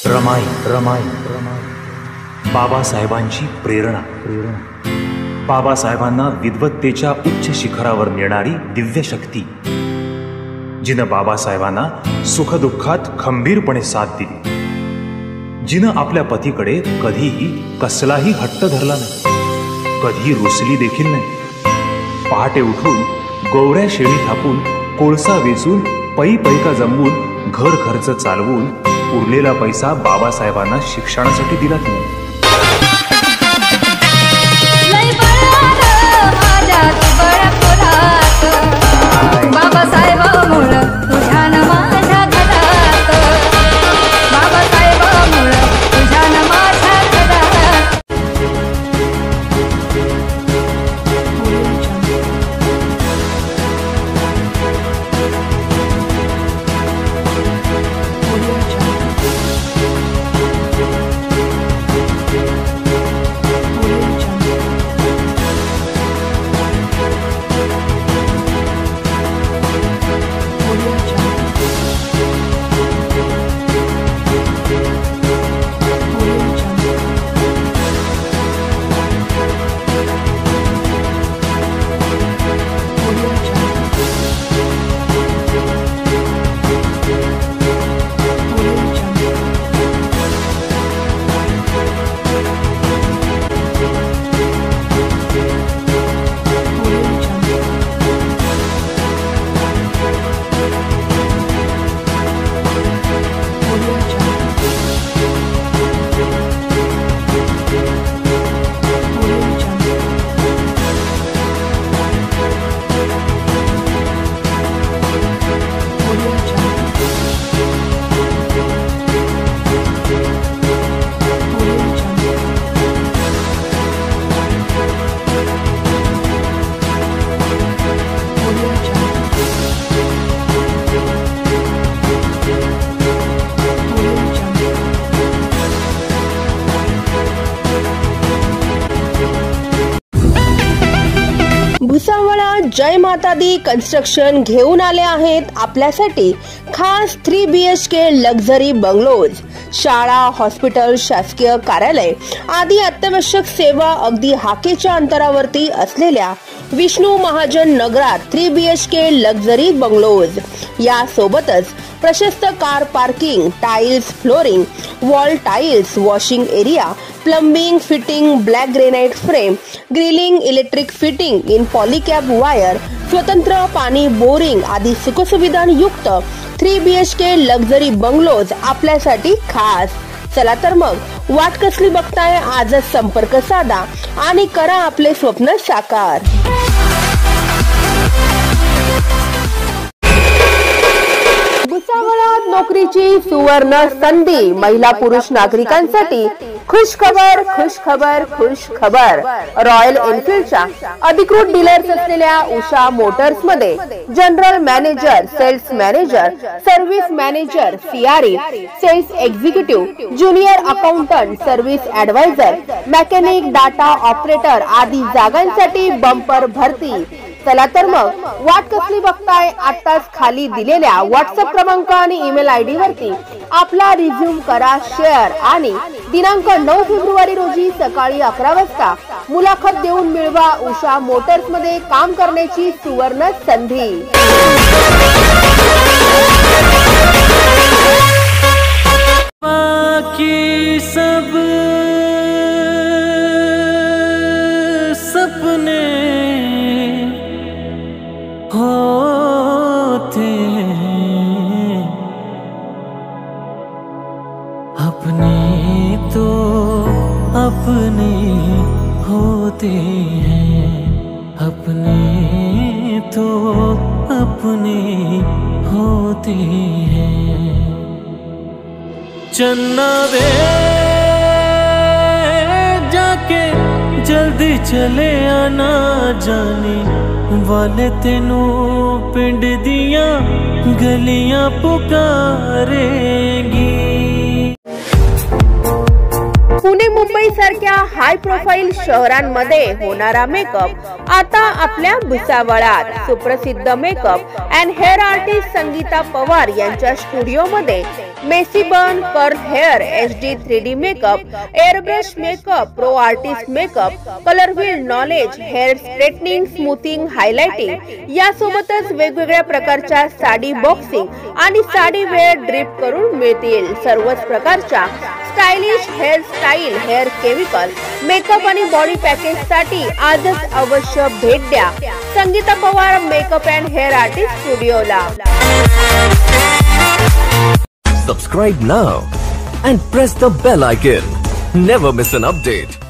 रमाई रमाई बाबासाहेबांची प्रेरणा बाबासाहेबांना विद्वत्तेच्या उच्च शिखरावर नेणारी दिव्य शक्ती, जिनं बाबासाहेबांना सुखदुःखात खंबीरपणे साथ दिली, जिनं आपल्या पतीकडे कधीही कसलाही हट्ट धरला नाही, कधी रुसली देखील नाही। पहाटे उठून गोवऱ्या शेळी थापून, कोळसा वेचून, पै पैका जमवून, घर खर्च चालवून उरलेला पैसा बाबासाहेबांना शिक्षणासाठी दिला तिने। भुसावळा जय माता दी कन्स्ट्रक्शन घेऊन आले आहेत आपल्यासाठी खास 3 BHK लक्झरी बंगलोज। शाळा, हॉस्पिटल, शासकीय कार्यालय आदी अत्यावश्यक सेवा अगदी हाकेच्या अंतरावरती असलेल्या विष्णू महाजन नगरात 3 BHK लक्झरी बंगलोज। या सोबतच प्रशस्त car parking, tiles, flooring, wall tiles, washing area, plumbing, fitting, black granite frame, grilling, electric fitting in Polycab wire, स्वतंत्र पाणी बोरिंग आदी सुखसुविधा युक्त 3 BHK लक्झरी बंगलोज आपल्यासाठी खास। चला तर मग वाट कसली बघताय, आजच संपर्क साधा आणि करा आपले स्वप्न साकार। भुसावळात नोकरीची सुवर्ण संधी, महिला पुरुष नागरिकांसाठी खुश खबर खुश खबर खुश खबर। रॉयल एनफील्डच्या अधिकृत डीलर्स असलेल्या उषा मोटर्स मध्ये general manager, sales manager, service manager, CRE, sales executive, junior accountant, service advisor, mechanic, data operator आदी जागांसाठी बंपर भरती। चला तर मग वाट कसली बघताय, आताच खाली दिलेल्या व्हॉट्सअप क्रमांक आणि ईमेल ID वरती आपला रिझ्यूम करा शेअर आणि दिनांक 9 फेब्रुवारी रोजी सकाळी 11 वाजता मुलाखत देऊन मिळवा उषा मोटर्स मध्ये काम करण्याची सुवर्ण संधी। बाकी सब सपने होते हैं, अपने तो अपने होते हैं, अपने तो अपने होते हैं। चन्ना वे जाके जल्दी चले आना, जाने वाले तेनू पिंड दियां गलियां पुकारेंगी। पुणे मुंबई सारख्या हाय प्रोफाईल शहरांमध्ये होणारा मेकअप आता आपल्या भुसावळात सुप्रसिद्ध makeup and hair artist Sangeeta Pawar यांच्या स्टुडिओमध्ये messy bun, curl hair, HD 3D makeup, airbrush makeup, pro artist makeup, colour wheel knowledge, hair straightening, smoothing, highlighting यासोबतच वेगवेगळ्या प्रकारच्या साडी बॉक्सिंग आणि साडी वेअर ड्रिप करून मिळतील. सर्वच प्रकारच्या stylish hair style, hair chemical, makeup आणि बॉडी पॅकेज साठी आजच अवश्य भेट द्या Sangeeta Pawar makeup and hair artist स्टुडिओला. Subscribe now and press the bell icon. Never miss an update.